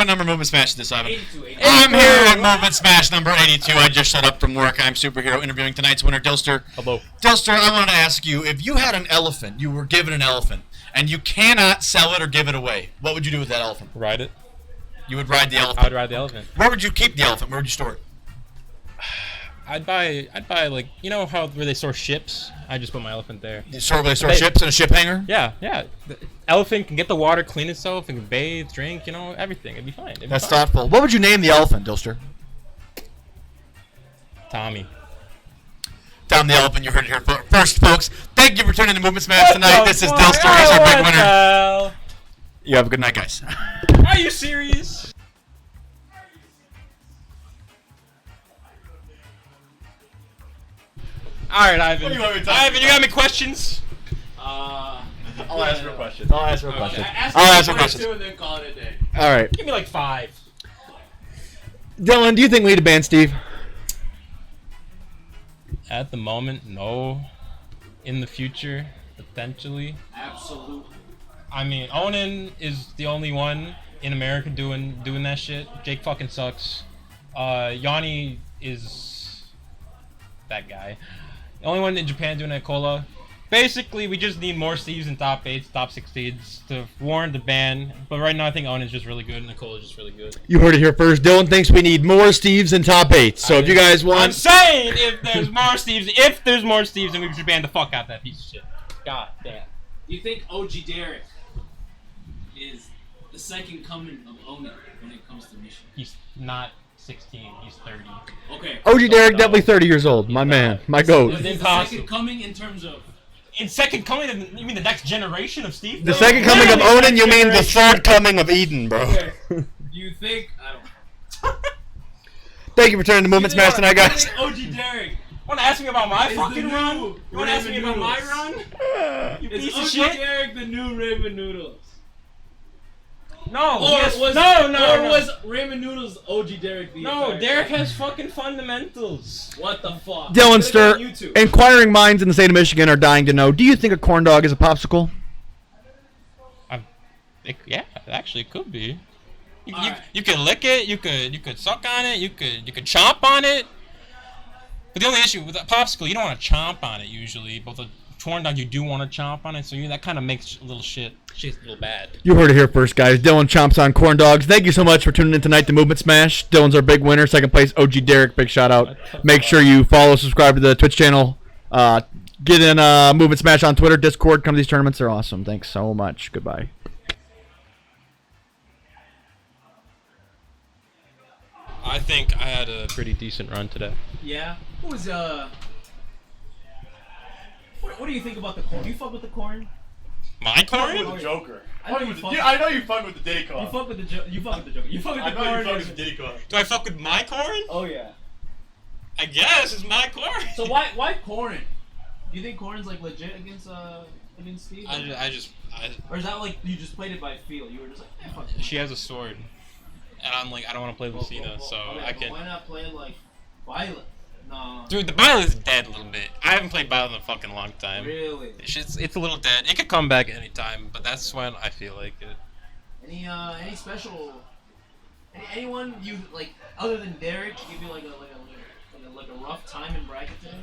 What number movement smash is this, Ivan? 82. I'm here at movement smash number 82. I just shut up from work. I'm superhero interviewing tonight's winner, Dylster. Hello. Dylster, I wanted to ask you, if you had an elephant, you were given an elephant, and you cannot sell it or give it away, what would you do with that elephant? Ride it. You would ride the elephant? I would ride the elephant. Where would you keep the elephant? Where would you store it? I'd buy like, you know how where they store ships? I just put my elephant there. You store ships in a ship hangar? Yeah. The elephant can get the water, clean itself, and can bathe, drink, you know, everything. It'd be fine. That's thoughtful. What would you name the elephant, Dylster? Tommy. Tom the elephant, you heard it here first, folks. Thank you for tuning in to Movement Smash tonight. This is Dylster. He's our big winner. You have a good night, guys. Are you serious? Alright, Ivan. Ivan, you got any questions? I'll ask her a question. I'll ask her a question. I'll ask her a question. And then call it a day. All right. Give me like 5. Dylan, do you think we need to ban Steve? At the moment, no. In the future, potentially. Absolutely. I mean, Onan is the only one in America doing that shit. Jake fucking sucks. Yanni is that guy. The only one in Japan doing that, Cola. Basically, we just need more Steves in top 8s, top 16s to warrant the ban. But right now, I think Onan's just really good and Nicola's just really good. You heard it here first. Dylan thinks we need more Steves in top 8. So if you guys want... I'm saying if there's more Steves, then we should ban the fuck out that piece of shit. God damn. Do you think OG Derek is the second coming of Onan when it comes to mission? He's not 16, he's 30. Okay. OG Derek, definitely 30 years old. My man. My goat. Is the second coming in terms of... In second coming, you mean the next generation of Steve? The second coming of Onan, you mean the third coming of Eden, bro. Okay. Do you think... I don't... Thank you for turning to Movement Smash tonight, guys. OG Derek... Want to ask me about my Is fucking the run? new You want to ask me about my Raymond run? You Is piece of OG shit? Derek the new Raymond Noodles? No. Or was Raymond Noodles OG Derek the entire Derek time? has fucking fundamentals. What the fuck? Dylster, inquiring minds in the state of Michigan are dying to know, do you think a corn dog is a popsicle? Yeah, actually it could be. You Alright. could lick it, you could suck on it, you could chomp on it. But the only issue with a popsicle, you don't want to chomp on it usually. But the corn dog, you do want to chomp on it, so that kind of makes a little shit's a little bad. You heard it here first, guys. Dylan chomps on corn dogs. Thank you so much for tuning in tonight to Movement Smash. Dylan's our big winner. Second place, OG Derek. Big shout out. Make sure you follow, subscribe to the Twitch channel. Get in Movement Smash on Twitter, Discord. Come to these tournaments. They're awesome. Thanks so much. Goodbye. I think I had a pretty decent run today. Yeah. What was What do you think about the corn? Do you fuck with the corn? My Fuck with corn? the Joker. I know you fuck. I know you fuck with the Diddy Kong. You fuck with the Joker. You fuck with the Joker. You fuck with the I know corn. you fuck with the Diddy Kong. Do I fuck with my corn? Oh yeah. I guess it's my corn. So why corn? Do you think corn's like legit against Steve? Or is that like you just played it by feel? You were just like, fuck it. She has a sword, and I'm like, I don't want to play Lucina, so Okay, I but can. why not play like Violet? No. Dude, the Violet's dead a little bit. I haven't played Violet in a fucking long time. Really? It's a little dead. It could come back anytime, but that's when I feel like it. Any special? Anyone you like other than Derek give you like a rough time in bracket today?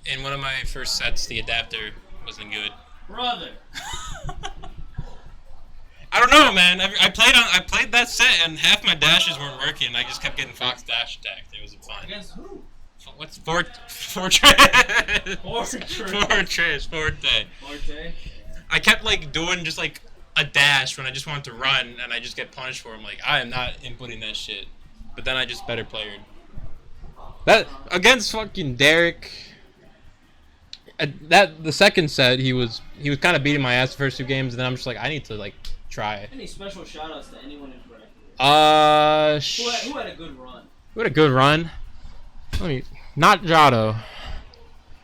In one of my first sets, the adapter wasn't good. Brother. I don't know, man. I played that set and half my dashes weren't working. I just kept getting Fox dash attacked. It wasn't fun. Against who? What's Forte? Forte. Forte. I kept like doing just like a dash when I just wanted to run, and I just get punished for it. I'm like, I am not inputting that shit. But then I just better playered. That against fucking Derek. The second set he was kind of beating my ass the first 2 games, and then I'm just like, I need to like try. Any special shoutouts to anyone in bracket? Who had a good run? Who had a good run? Not Jado.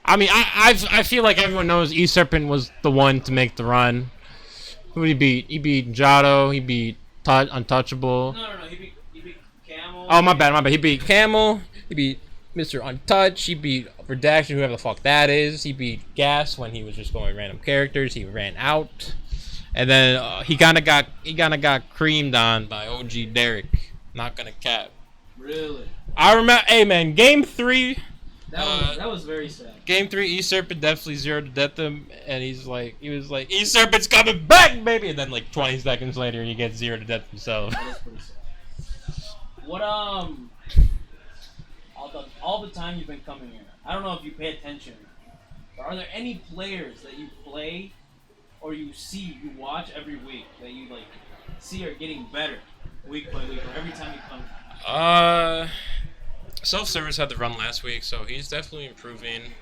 I mean, I feel like everyone knows E Serpent was the one to make the run. Who did he beat? He beat Jado. He beat Untouchable. No. He beat Camel. Oh, my bad. He beat Camel. He beat Mr. Untouched. He beat Redaction, whoever the fuck that is. He beat Gas when he was just going random characters. He ran out. And then he kind of got creamed on by OG Derek. Not gonna cap. Really? I remember. Hey man, Game 3. That was very sad. Game 3, E-Serpent definitely 0 to death him, and he was like, E-Serpent's coming back, baby! And then like 20 seconds later, he gets 0 to death himself. That is pretty sad. What all the time you've been coming here, I don't know if you pay attention, but are there any players that you play or you watch every week that you like see are getting better week by week or every time you come? Self-service had the run last week, so he's definitely improving.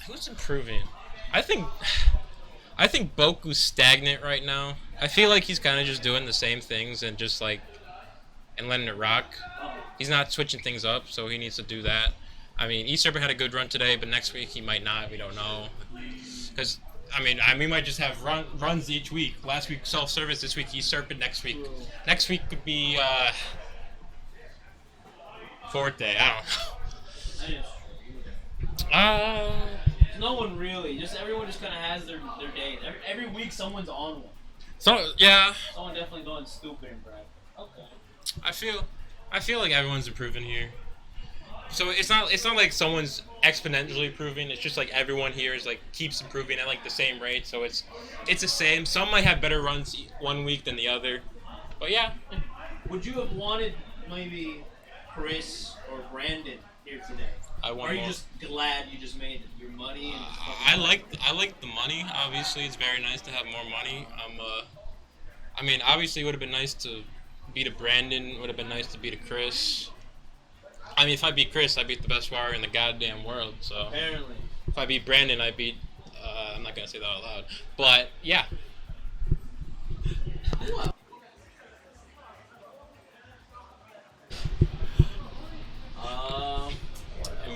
Who's improving? I think Boku's stagnant right now. I feel like he's kind of just doing the same things and just like and letting it rock. He's not switching things up, so he needs to do that. I mean, E-Serpent had a good run today, but next week he might not. We don't know. Because we might just have runs each week. Last week self-service, this week E-Serpent, next week could be Forte. I don't know. No one really. Everyone just kind of has their day. Every week someone's on one. So yeah. Someone definitely going stupid and brag. Okay. I feel like everyone's improving here. So it's not like someone's exponentially improving. It's just like everyone here is like keeps improving at like the same rate. So it's the same. Some might have better runs one week than the other. But yeah. Would you have wanted maybe Chris or Brandon here today? Or are you just glad you just made your money? And I like the money. Obviously, it's very nice to have more money. Obviously, it would have been nice to beat a Brandon. Would have been nice to beat a Chris. If I beat Chris, I beat the best warrior in the goddamn world. So apparently, if I beat Brandon, I beat. I'm not gonna say that out loud, but yeah.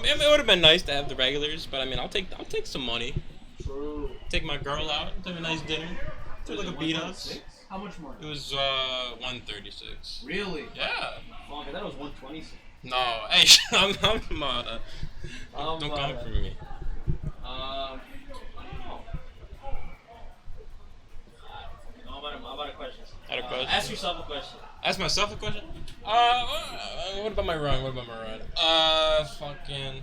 It would have been nice to have the regulars, but I'll take some money. True. Take my girl out, have a nice dinner. Take like a beat us. How much more? It was 136. Really? Yeah. Oh, I thought it was 126. No, hey, I'm don't come for me. How about a question? Ask yourself a question. Ask myself a question? What about my run? Fucking.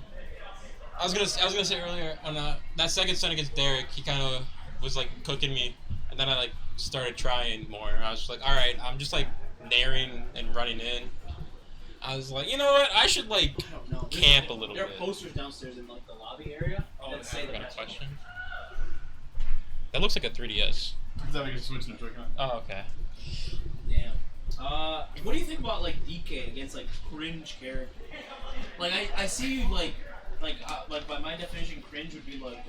I was gonna say earlier on that second stun against Derek, he kind of was like cooking me, and then I like started trying more. I was just like, all right, I'm just like naring and running in. I was like, you know what? I should like camp a little bit. There are posters downstairs in like the lobby area that say I got a question. That looks like a 3DS. Is that like a Switch and a Joy-Con? Oh, okay. Damn. What do you think about like DK against like cringe characters? Like I see you like by my definition, cringe would be like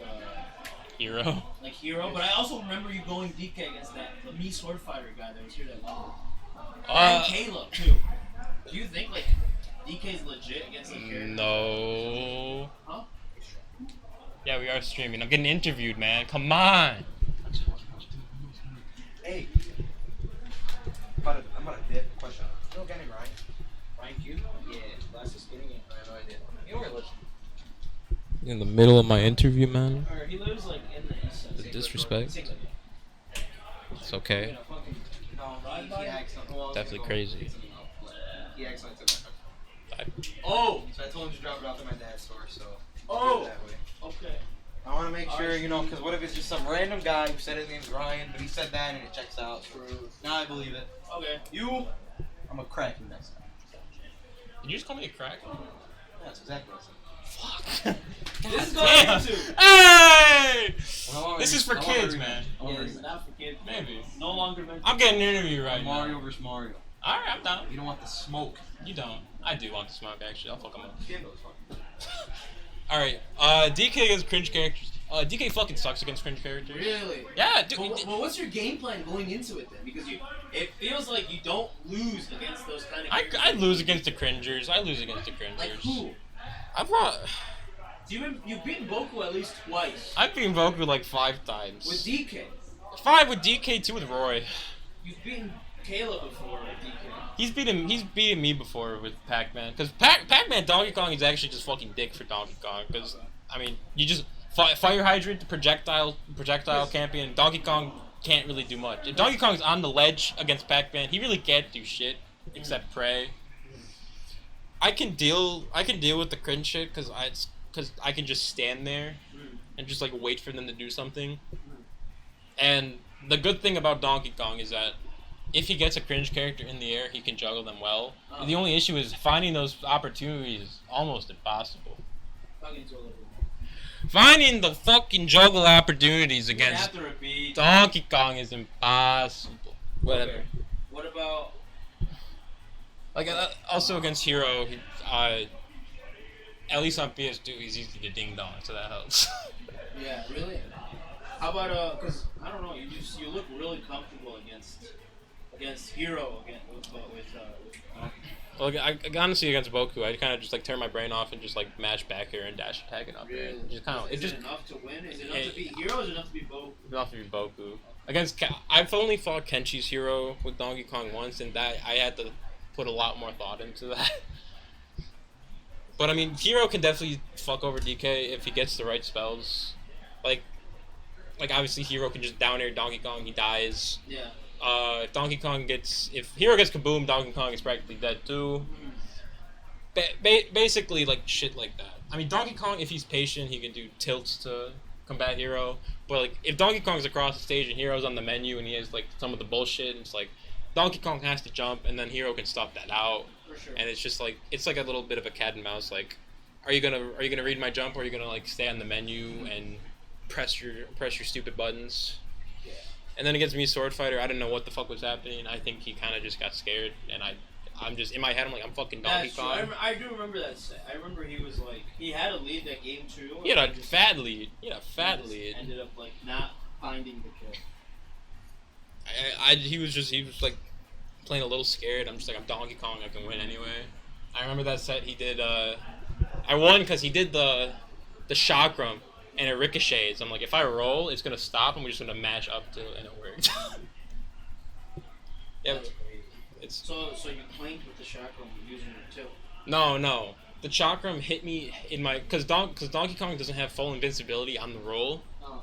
Hero. Like hero, but I also remember you going DK against that me sword fighter guy that was here that long. And Caleb too. Do you think like DK's legit against like characters? No. Huh? Yeah, we are streaming. I'm getting interviewed, man. Come on. Hey. I'm about to dip. Question. You know a guy named Ryan? Ryan Q? Yeah. Last is getting it. I have no idea. You know where he lives? In the middle of my interview, man. Or he lives like in the east side. The disrespect. It's okay. No, he accidentally. Well, Definitely crazy. He accidentally took my car. Oh! So I told him to drop it off at my dad's store, so. Oh! That way. Okay. I want to make sure, because what if it's just some random guy who said his name's Ryan, but he said that and it checks out. True. Now I believe it. Okay. I'm a crack you next time. Did you just call me a crack? That's exactly what I said. Fuck. This is going into. Hey! This is for kids, man. Yeah, it's not for kids. Maybe. No longer meant. I'm getting an interview right now. Mario versus Mario. Alright, I'm down. You don't want the smoke. You don't. I do want the smoke, actually. I'll fuck him up. Kindle's fucking. Alright, DK against cringe characters. DK fucking sucks against cringe characters. Really? Yeah, dude. Well, what's your game plan going into it then? Because it feels like you don't lose against those kind of characters. I lose against the cringers. Like who? I've brought. You've beaten Boku at least twice. I've beaten Goku like 5 times. With DK. 5 with DK, 2 with Roy. You've beaten Caleb before with DK. He's beaten me before with Pac-Man. Because Pac-Man Donkey Kong is actually just fucking dick for Donkey Kong. Because, you just Fire Hydrant, projectile champion. Donkey Kong can't really do much. If Donkey Kong's on the ledge against Pac-Man, he really can't do shit except pray. I can deal with the cringe shit because I can just stand there and just like wait for them to do something. And the good thing about Donkey Kong is that if he gets a cringe character in the air, he can juggle them well. The only issue is finding those opportunities is almost impossible. Finding the fucking juggle opportunities against Donkey Kong is impossible. Whatever. Okay. What about... Like, also against Hero, at least on PS2, he's easy to ding dong, so that helps. Yeah, really? How about, because, I don't know, you look really comfortable against Hero, Well, I honestly against Boku, I kind of just like turn my brain off and just like mash back here and dash attack it up there. Really? Just kind of Is it enough to win? Is it enough to beat Hero or is it enough to beat Boku? Enough to be Boku. I've only fought Kenchi's Hero with Donkey Kong once, and that I had to put a lot more thought into that. But I mean, Hero can definitely fuck over DK if he gets the right spells. Like obviously Hero can just down air Donkey Kong, he dies. Yeah. Donkey Kong if Hero gets kaboom, Donkey Kong is practically dead too. Basically like shit like that. I mean, Donkey Kong, if he's patient, he can do tilts to combat Hero. But like if Donkey Kong's across the stage and Hero's on the menu and he has like some of the bullshit, and it's like Donkey Kong has to jump and then Hero can stop that out. For sure. And it's just like it's like a little bit of a cat and mouse. Like, are you gonna read my jump, or are you gonna like stay on the menu and press your stupid buttons? Yeah. And then against me, Sword Fighter, I didn't know what the fuck was happening. I think he kind of just got scared, and I'm just in my head. I'm like, I'm fucking Donkey Kong. I do remember that set. I remember he was like, he had a lead that game too. He had a fat lead. Lead. Ended up like not finding the kill. He was like playing a little scared. I'm just like, I'm Donkey Kong. I can win anyway. I remember that set he did. I won because he did the chakram. And it ricochets. I'm like, if I roll, it's gonna stop, and we're just gonna mash up to it, and it worked. Yeah, it's so you clanked with the chakram using your tilt. No. The chakram hit me in my because Donkey Kong doesn't have full invincibility on the roll. Oh.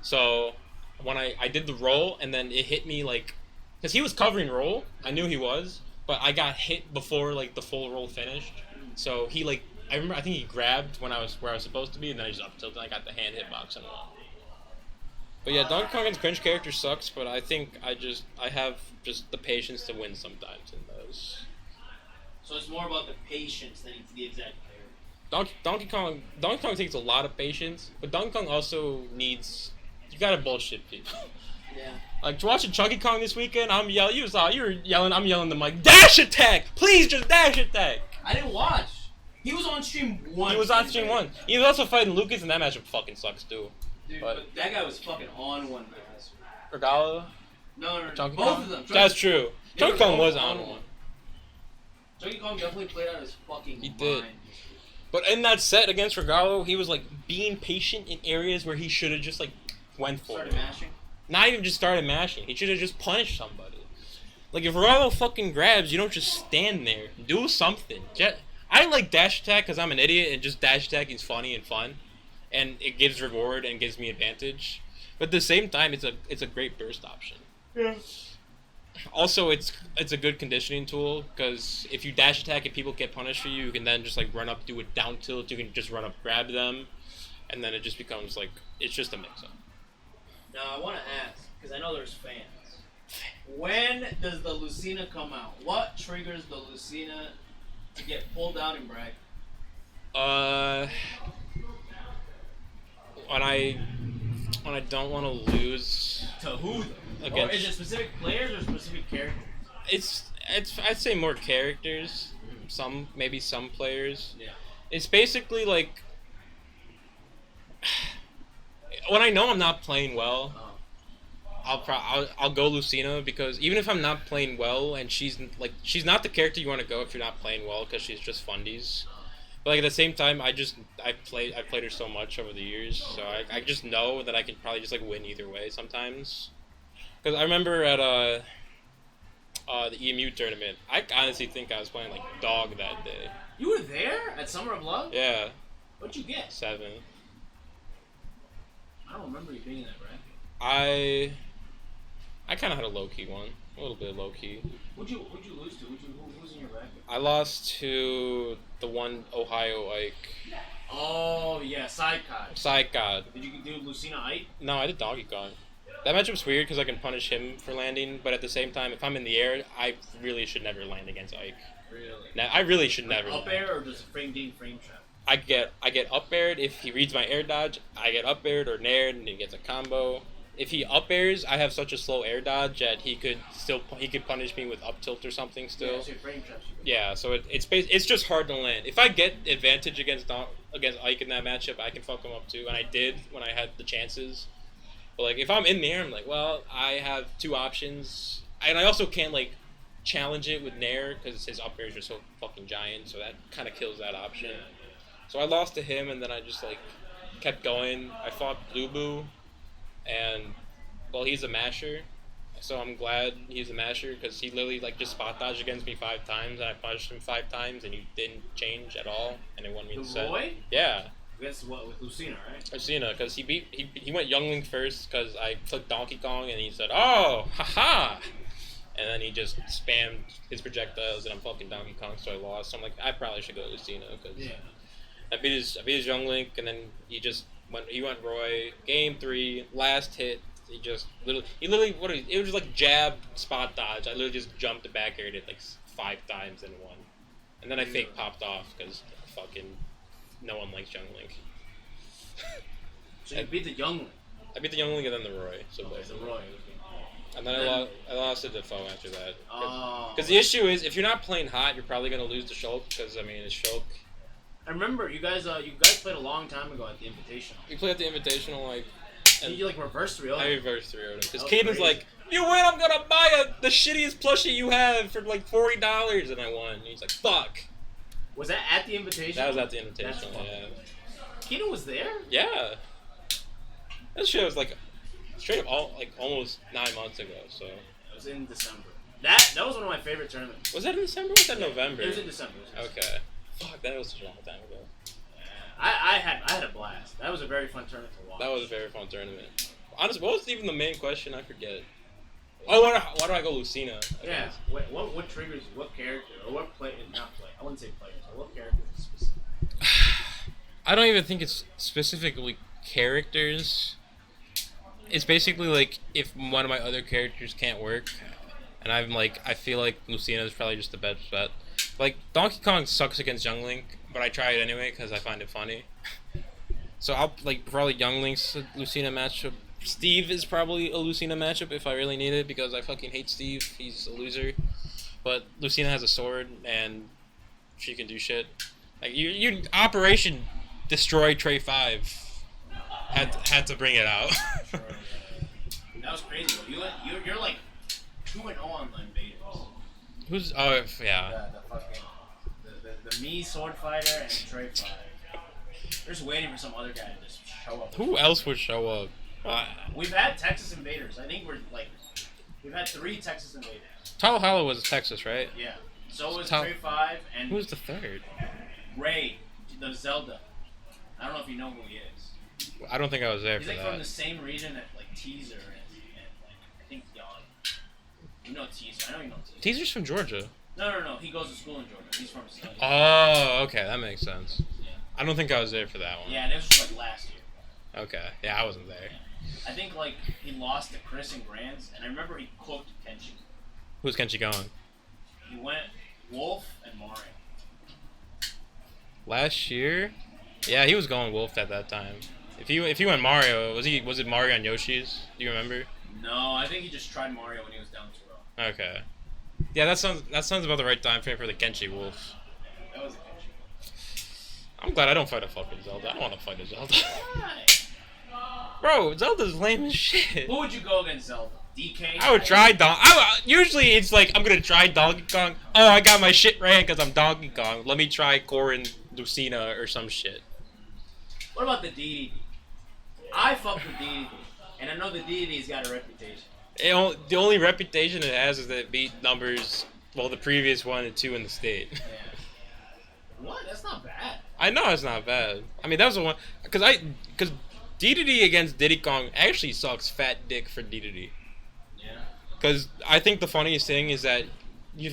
So when I did the roll, and then it hit me like, because he was covering roll, I knew he was, but I got hit before like the full roll finished. So he like. I think he grabbed when I was where I was supposed to be, and then I just up tilted and I got the hand hitbox and won. But yeah, Donkey Kong's cringe character sucks, but I think I have just the patience to win sometimes in those. So it's more about the patience than it's the exact character. Donkey Kong takes a lot of patience, but Donkey Kong also needs, you gotta bullshit people. Yeah. Like watching Chunky Kong this weekend, I'm yelling. You were yelling. I'm yelling. I'm like, dash attack, please, just dash attack. I didn't watch. He was on stream once. He was on stream once. He was also fighting Lucas, and that matchup fucking sucks too. Dude, but that guy was fucking on one match. Regala? No. Donkey Both Kong? of them. That's true. Donkey Kong was on one. Donkey Kong definitely played out his fucking mind. He did. But in that set against Regalo, he was like being patient in areas where he should have just like went for Started it. mashing? Not even just started mashing. He should have just punished somebody. Like if Regalo fucking grabs, you don't just stand there. Do something. I like dash attack because I'm an idiot, and just dash attacking is funny and fun, and it gives reward and gives me advantage. But at the same time, it's a great burst option. Yeah. Also, it's a good conditioning tool because if you dash attack and people get punished for you, you can then just like run up, do a down tilt. You can just run up, grab them, and then it just becomes like it's just a mix up. Now I want to ask because I know there's fans. When does the Lucina come out? What triggers the Lucina to get pulled out in bracket? When I don't want to lose. To who? Against, or is it specific players or specific characters? It's I'd say more characters. Maybe some players. Yeah. It's basically like when I know I'm not playing well. I'll go Lucina because even if I'm not playing well and she's not the character you want to go if you're not playing well because she's just fundies. But like at the same time, I've played her so much over the years, so I just know that I can probably just like win either way sometimes. Because I remember at the EMU tournament, I honestly think I was playing like dog that day. You were there at Summer of Love? Yeah. What'd you get? 7. I don't remember you being in that bracket. I kind of had a low key one, a little bit low key. Who'd you lose to? Who was in your bracket? I lost to the one Ohio Ike. Oh yeah, Side God. Side God. Did you do Lucina Ike? No, I did Donkey Kong. That matchup's weird because I can punish him for landing, but at the same time, if I'm in the air, I really should never land against Ike. Really? Now, I really should never. Up air or just a frame trap? I get up aired if he reads my air dodge. I get up aired or nared and he gets a combo. If he up airs, I have such a slow air dodge that he could punish me with up tilt or something still. Yeah, so frame traps. Yeah, so it's just hard to land. If I get advantage against Ike in that matchup, I can fuck him up too, and I did when I had the chances. But like if I'm in the air, I'm like, well, I have two options, and I also can't like challenge it with Nair because his up airs are so fucking giant, so that kind of kills that option. Yeah. So I lost to him, and then I just like kept going. I fought Blue Boo, and well, he's a masher, so I'm glad he's a masher because he literally like just spot dodged against me 5 times, and I punished him 5 times, and he didn't change at all, and it won me the set. Roy? Yeah. Against what, with Lucina, right? Lucina, because he went Young Link first because I clicked Donkey Kong, and he said, "Oh, haha." And then he just spammed his projectiles, and I'm fucking Donkey Kong, so I lost. So I'm like, I probably should go Lucina because I beat his Young Link, and then he went Roy. Game 3, last hit, it was like jab spot dodge. I literally just jumped the back air it like 5 times and won. And then I fake popped off because fucking no one likes Young Link. So you beat the Young Link. I beat the Young Link and then the Roy. So Okay, the Roy. and then I lost to Defoe after that. Oh. Because the issue is, if you're not playing hot, you're probably gonna lose to Shulk. Because I mean, it's Shulk. I remember you guys played a long time ago at the Invitational. We played at the Invitational like. And you like reverse 3-0. I reversed 3-0 him because That was Caden's crazy. like, "You win, I'm gonna buy the shittiest plushie you have for like $40," and I won. And he's like, "Fuck." Was that at the Invitational? That was at the That's Invitational. fucking Yeah. Keenan was there? Yeah. That shit was like straight up almost 9 months ago. So. It was in December. That was one of my favorite tournaments. Was that in December or was that November? It was in December. Okay. Fuck, that was such a long time ago. I had a blast. That was a very fun tournament to watch. That was a very fun tournament. Honestly, what was even the main question? I forget. Oh, why do I go Lucina? Yeah. What triggers what character or what play? Not play. I wouldn't say players. Or what character is specific? I don't even think it's specifically characters. It's basically like if one of my other characters can't work, and I feel like Lucina is probably just the best bet. Like Donkey Kong sucks against Young Link, but I try it anyway because I find it funny. So I'll probably Young Link's Lucina matchup. Steve is probably a Lucina matchup if I really need it because I fucking hate Steve. He's a loser. But Lucina has a sword and she can do shit. Like you Operation Destroy Trey 5 had to bring it out. That was crazy. You're like 2-0 on the invaders. Who's The fucking the me sword fighter and Trey 5. They're just waiting for some other guy to just show up. Who else would show up? We've had Texas Invaders. I think we've had 3 Texas Invaders. Tall Hollow was Texas, right? Yeah. So was Tal- Trey 5 and Who's the third? Ray, the Zelda. I don't know if you know who he is. I don't think I was there He's for like that. from the same region that like Teaser and like I think Young. You know Teaser. I know you know Teaser. Teaser's from Georgia. No. He goes to school in Georgia. He's from Southern. Oh, okay, that makes sense. Yeah. I don't think I was there for that one. Yeah, and this was like last year. Okay, yeah, I wasn't there. I think like he lost to Chris and Grands, and I remember he cooked Kenshi. Who's Kenshi going? He went Wolf and Mario. Last year? Yeah, he was going Wolf at that time. If he went Mario, was it Mario on Yoshi's? Do you remember? No, I think he just tried Mario when he was down 2-0. Okay. Yeah, that sounds about the right time frame for the Kenshi Wolf. That was a Kenshi. I'm glad I don't fight a fucking Zelda. I don't want to fight a Zelda. Why? Bro, Zelda's lame as shit. Who would you go against Zelda? DK? I would try usually it's like, I'm gonna try Donkey Kong. Oh, I got my shit ran because I'm Donkey Kong. Let me try Corin Lucina or some shit. What about the DDD? I fuck with DDD, and I know the DDD's got a reputation. The only reputation it has is that it beat numbers, well, the previous 1 and 2 in the state. Yeah. What? That's not bad. I know it's not bad. I mean, that was the one, because DDD against Diddy Kong actually sucks fat dick for DDD. Yeah. Because I think the funniest thing is that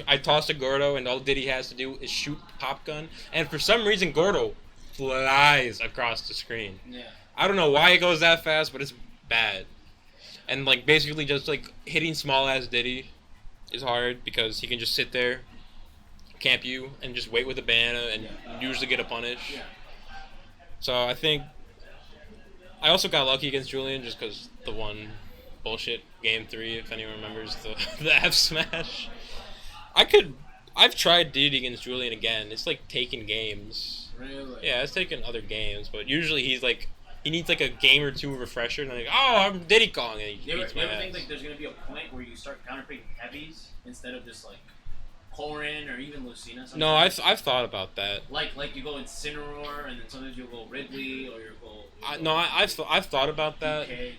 I toss a Gordo and all Diddy has to do is shoot pop gun, and for some reason Gordo flies across the screen. Yeah. I don't know why it goes that fast, but it's bad. And like basically just like hitting small ass Diddy is hard because he can just sit there, camp you, and just wait with a banana and usually get a punish. Yeah. So I think I also got lucky against Julian just because the one bullshit game 3, if anyone remembers the F smash. I've tried Diddy against Julian again. It's like taking games. Really? Yeah, it's taking other games, but usually he needs like a game or 2 refresher, and then like, oh, I'm Diddy Kong, and he You beats ever my ass. think like there's gonna be a point where you start counterpicking heavies instead of just like Corrin or even Lucina? Sometimes? No, I've thought about that. Like you go Incineroar and then sometimes you'll go Ridley or you'll go. I've thought about that, DK.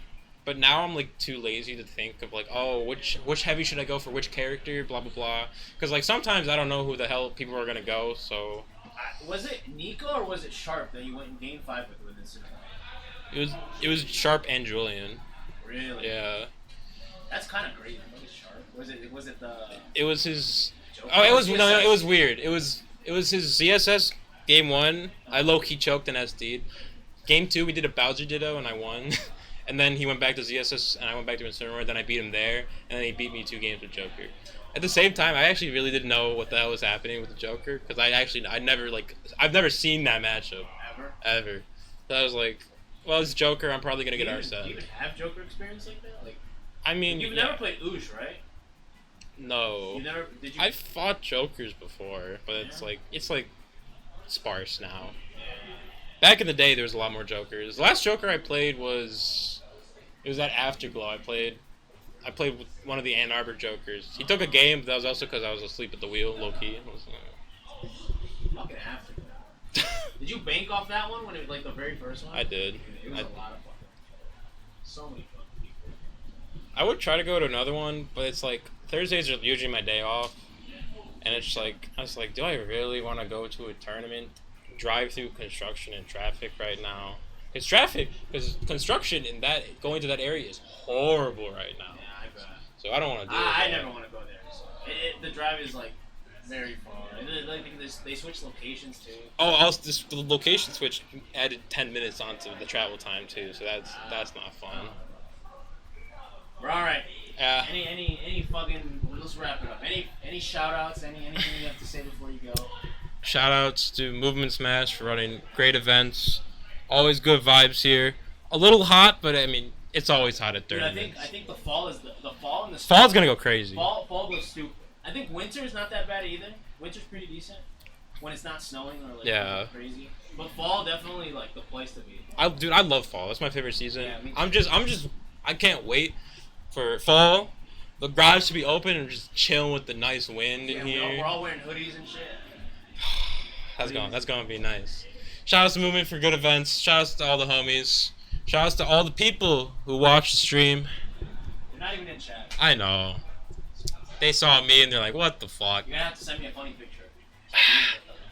but now I'm like too lazy to think of like, oh, which heavy should I go for which character, blah blah blah. Because like sometimes I don't know who the hell people are gonna go. So Was it Nico or was it Sharp that you went in Game 5 with Incineroar? it was Sharp and Julian. Really? Yeah. That's kind of crazy. What was Sharp? Was it the? It was his. Joker? Oh, it was no, CSS? it was weird. It was his ZSS game 1. I low key choked and SD'd. Game 2 we did a Bowser Ditto and I won. And then he went back to ZSS and I went back to Incineroar. Then I beat him there, and then he beat me 2 games with Joker. At the same time, I actually really didn't know what the hell was happening with the Joker because I've never seen that matchup ever. So I was like, well, it's Joker. I'm probably gonna get Arsene. Do you even have Joker experience like that? Like, I mean, you've yeah. never played Oosh, right? No. You never did you? I've fought Jokers before, but it's like sparse now. Back in the day, there was a lot more Jokers. The last Joker I played was that Afterglow. I played with one of the Ann Arbor Jokers. He took a game, but that was also because I was asleep at the wheel, low key. Fucking Afterglow. Did you bank off that one when it was like the very first one? I did. It was a lot of fucking. So many fucking people. I would try to go to another one, but it's like Thursdays are usually my day off, and it's like I was like, do I really want to go to a tournament, drive through construction and traffic right now? Because construction in that going to that area is horrible right now. Yeah, I bet. So I don't want to do it. I never want to go there. So the drive is like very far. And then, like, they switch locations too. Oh, also the location switch added 10 minutes onto the travel time too, so that's not fun. We're all right. Yeah. Any fucking. Let's wrap it up. Any shout outs? Anything you have to say before you go? Shout outs to Movement Smash for running great events. Always good vibes here. A little hot, but I mean it's always hot at Dude, tournaments. I think the fall is the fall and the Fall's gonna go crazy. Fall goes stupid. I think winter is not that bad either. Winter's pretty decent when it's not snowing or like crazy. But fall definitely like the place to be. I love fall. That's my favorite season. Yeah, me too. I can't wait for fall. The garage to be open and just chilling with the nice wind in here. We're all wearing hoodies and shit. That's gonna be nice. Shout out to Movement for good events. Shout out to all the homies. Shout out to all the people who watch the stream. You're not even in chat. I know. They saw me and they're like, "What the fuck?" You're gonna have to send me a funny picture.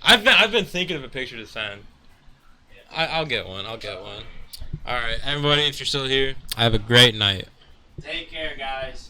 I've been thinking of a picture to send. I'll get one. All right, everybody, if you're still here, have a great night. Take care, guys.